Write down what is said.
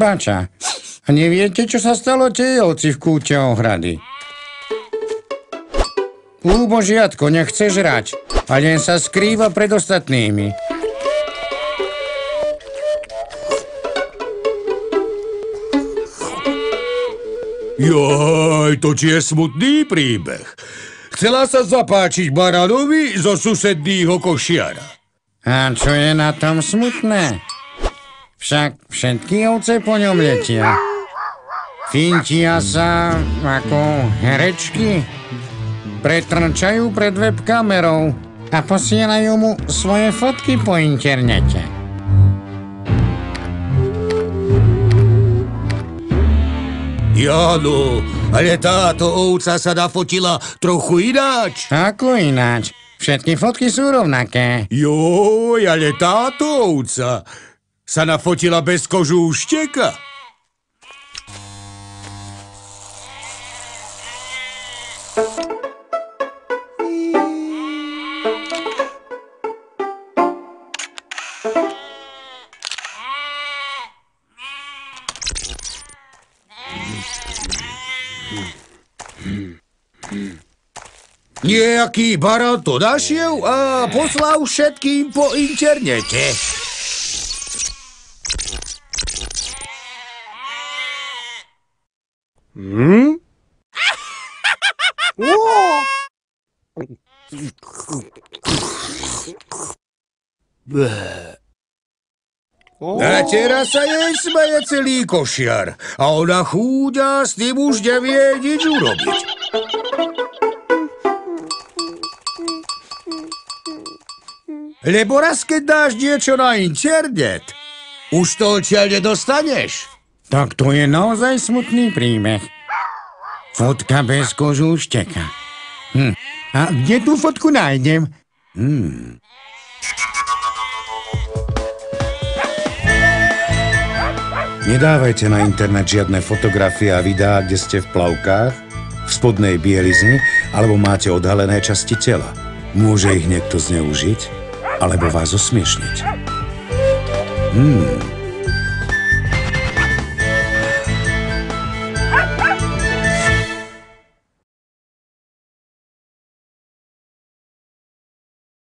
bača. A neviete, čo sa stalo tej ovci v kúte ohrady? Úbožiatko nechce žrať a len sa skrýva pred ostatnými. Joj, to je smutný príbeh. Chcela sa zapáčiť baranovi zo susedného košiara. A čo je na tom smutné? Však všetky ovce po ňom letia. Fintia sa ako herečky. Pretrčajú pred webkamerou a posielajú mu svoje fotky po internete. Jano, ale táto ovca sa nafotila trochu ináč. Ako ináč? Všetky fotky sú rovnaké. Joj, ale táto ovca sa nafotila bez kožúšteka. Nejaký baran to našiel a poslal všetkým po internete. A teraz sa jej smeje celý košiar a ona chúďa s tým už nevie nič urobiť. Lebo raz, keď dáš niečo na internet, už to odtiaľ nedostaneš. Tak to je naozaj smutný príbeh. Fotka bez kožúšteka. A kde tú fotku nájdem? Nedávajte na internet žiadne fotografie a videá, kde ste v plavkách, v spodnej bielizni alebo máte odhalené časti tela. Môže ich niekto zneužiť alebo vás osmiešniť.